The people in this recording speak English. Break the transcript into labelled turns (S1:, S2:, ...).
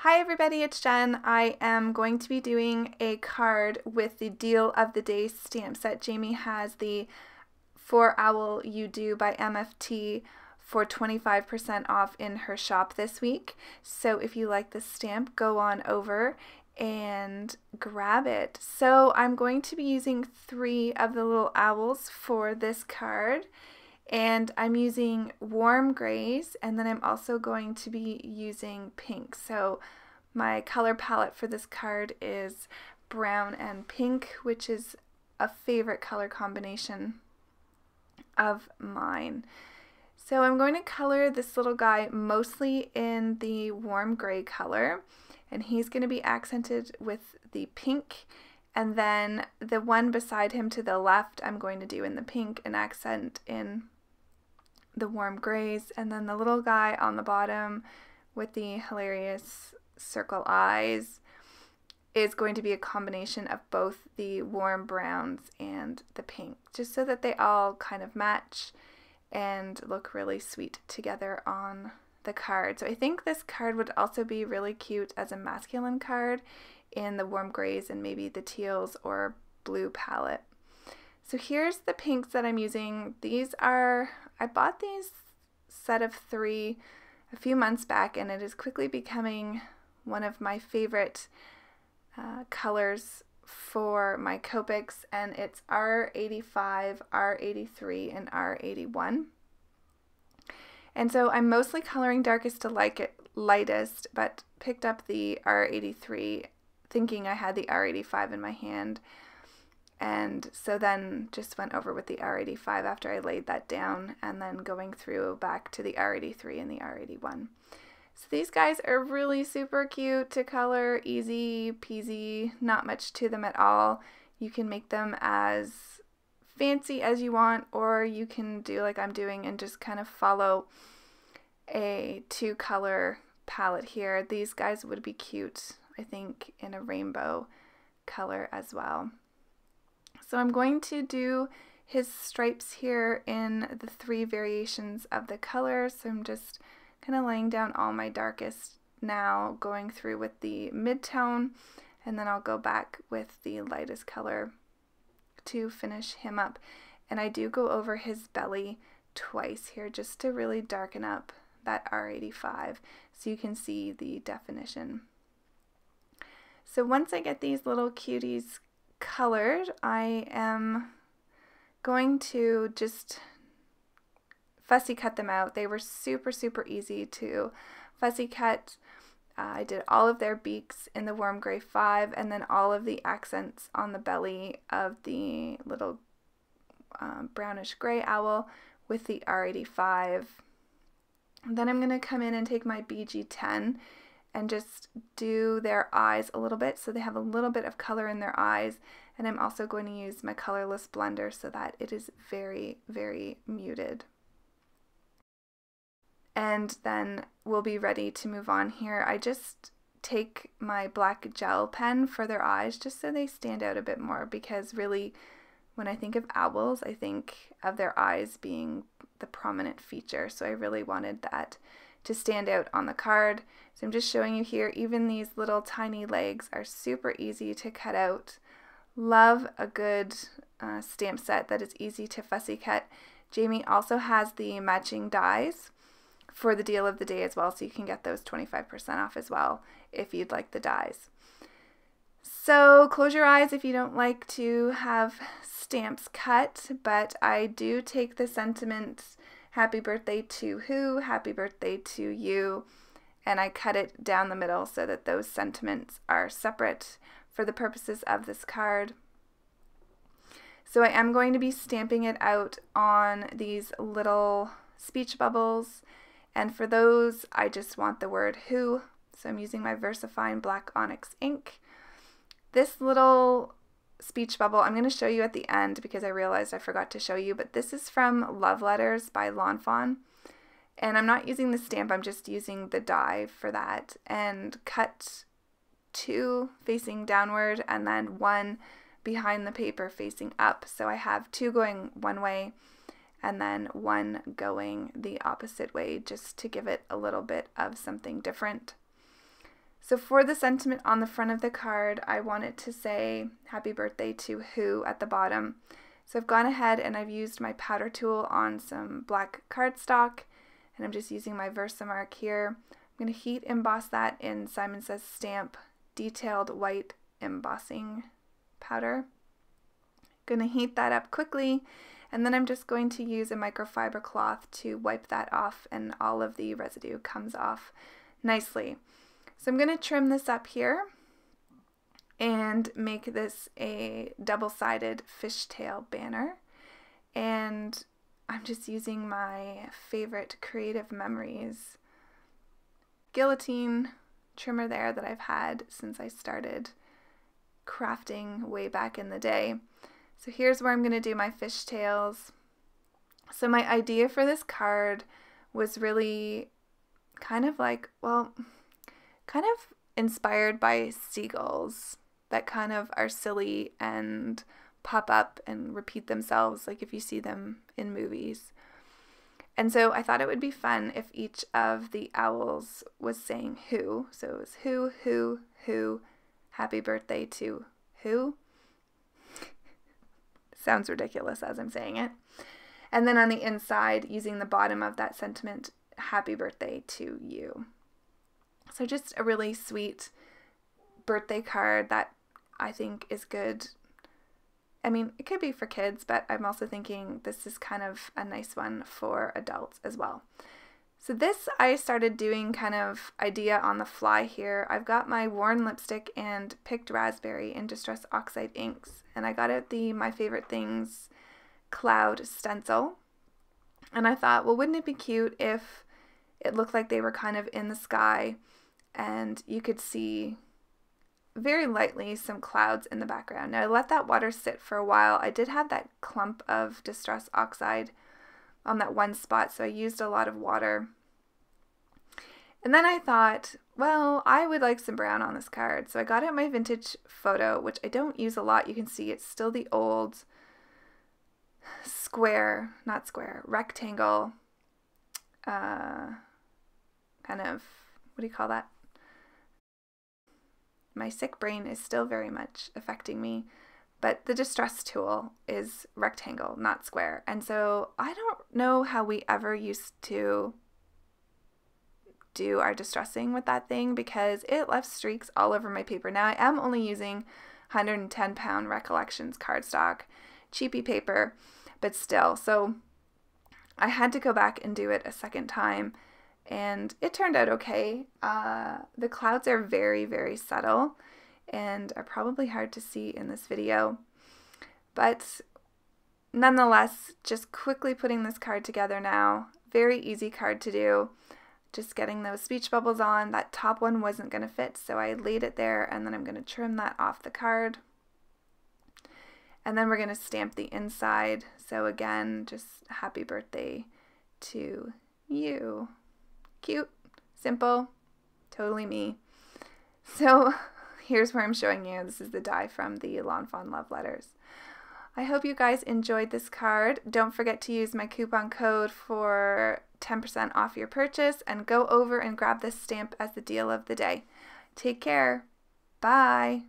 S1: Hi everybody, it's Jen. I am going to be doing a card with the Deal of the Day stamp set. Jamie has the For Owl You Do by MFT for 25% off in her shop this week. So if you like this stamp, go on over and grab it. So I'm going to be using 3 of the little owls for this card. And I'm using warm grays, and then I'm also going to be using pink. So my color palette for this card is brown and pink, which is a favorite color combination of mine. So I'm going to color this little guy mostly in the warm gray color, and he's going to be accented with the pink. And then the one beside him to the left, I'm going to do in the pink and accent in the warm grays, and then the little guy on the bottom with the hilarious circle eyes is going to be a combination of both the warm browns and the pink, just so that they all kind of match and look really sweet together on the card. So I think this card would also be really cute as a masculine card in the warm grays and maybe the teals or blue palette. So here's the pinks that I'm using. I bought these set of 3 a few months back, and it is quickly becoming one of my favorite colors for my Copics, and it's R85, R83, and R81. And so I'm mostly coloring darkest to lightest, but picked up the R83 thinking I had the R85 in my hand. And so then just went over with the R85 after I laid that down, and then going through back to the R83 and the R81. So these guys are really super cute to color, easy peasy, not much to them at all. You can make them as fancy as you want, or you can do like I'm doing and just kind of follow a 2-color palette here. These guys would be cute, I think, in a rainbow color as well. So I'm going to do his stripes here in the 3 variations of the colors. So I'm just kind of laying down all my darkest now, going through with the mid-tone, and then I'll go back with the lightest color to finish him up. And I do go over his belly twice here just to really darken up that R85 so you can see the definition. So once I get these little cuties colored, I am going to just fussy cut them out. They were super easy to fussy cut. I did all of their beaks in the warm gray 5, and then all of the accents on the belly of the little brownish gray owl with the R85. Then I'm going to come in and take my BG10 and just do their eyes a little bit so they have a little bit of color in their eyes. And I'm also going to use my colorless blender so that it is very muted. And then we'll be ready to move on here. I just take my black gel pen for their eyes just so they stand out a bit more, because really when I think of owls, I think of their eyes being the prominent feature. So I really wanted that to stand out on the card. So I'm just showing you here, even these little tiny legs are super easy to cut out. Love a good stamp set that is easy to fussy cut. Jamie also has the matching dies for the Deal of the Day as well, so you can get those 25% off as well if you'd like the dies. So close your eyes if you don't like to have stamps cut, but I do take the sentiment happy birthday to who, happy birthday to you, and I cut it down the middle so that those sentiments are separate for the purposes of this card. So I am going to be stamping it out on these little speech bubbles, and for those I just want the word who, so I'm using my VersaFine Black Onyx ink. This little speech bubble I'm going to show you at the end because I realized I forgot to show you, but this is from Love Letters by Lawn Fawn, and I'm not using the stamp, I'm just using the die for that, and cut 2 facing downward and then 1 behind the paper facing up. So I have 2 going one way and then 1 going the opposite way, just to give it a little bit of something different. So for the sentiment on the front of the card, I want it to say happy birthday to who at the bottom. So I've gone ahead and I've used my powder tool on some black cardstock, and I'm just using my Versamark here. I'm going to heat emboss that in Simon Says Stamp detailed white embossing powder. Going to heat that up quickly, and then I'm just going to use a microfiber cloth to wipe that off, and all of the residue comes off nicely. So I'm going to trim this up here and make this a double-sided fishtail banner, and I'm just using my favorite Creative Memories guillotine trimmer there that I've had since I started crafting way back in the day. So here's where I'm going to do my fishtails. So my idea for this card was really kind of like, well, kind of inspired by seagulls that kind of are silly and pop up and repeat themselves, like if you see them in movies. And so I thought it would be fun if each of the owls was saying who. So it was who, happy birthday to who. Sounds ridiculous as I'm saying it. And then on the inside, using the bottom of that sentiment, happy birthday to you. So just a really sweet birthday card that I think is good. I mean, it could be for kids, but I'm also thinking this is kind of a nice one for adults as well. So this I started doing kind of idea on the fly here. I've got my worn lipstick and picked raspberry in Distress Oxide inks, and I got it the My Favorite Things cloud stencil. And I thought, well, wouldn't it be cute if it looked like they were kind of in the sky and you could see very lightly some clouds in the background. Now I let that water sit for a while. I did have that clump of Distress Oxide on that one spot, so I used a lot of water. And then I thought, well, I would like some brown on this card. So I got out my vintage photo, which I don't use a lot. You can see it's still the old rectangle, kind of, what do you call that? My sick brain is still very much affecting me, but the distress tool is rectangle, not square. And so I don't know how we ever used to do our distressing with that thing because it left streaks all over my paper. Now I am only using 110-pound Recollections cardstock, cheapy paper, but still. So I had to go back and do it a second time, and it turned out okay. The clouds are very, very subtle and are probably hard to see in this video, but nonetheless, just quickly putting this card together now. Very easy card to do. Just getting those speech bubbles on. That top one wasn't going to fit, so I laid it there, and then I'm going to trim that off the card. And then we're going to stamp the inside. So again, just happy birthday to you. Cute, simple, totally me. So here's where I'm showing you. This is the die from the Lawn Fawn Love Letters. I hope you guys enjoyed this card. Don't forget to use my coupon code for 10% off your purchase, and go over and grab this stamp as the deal of the day. Take care. Bye.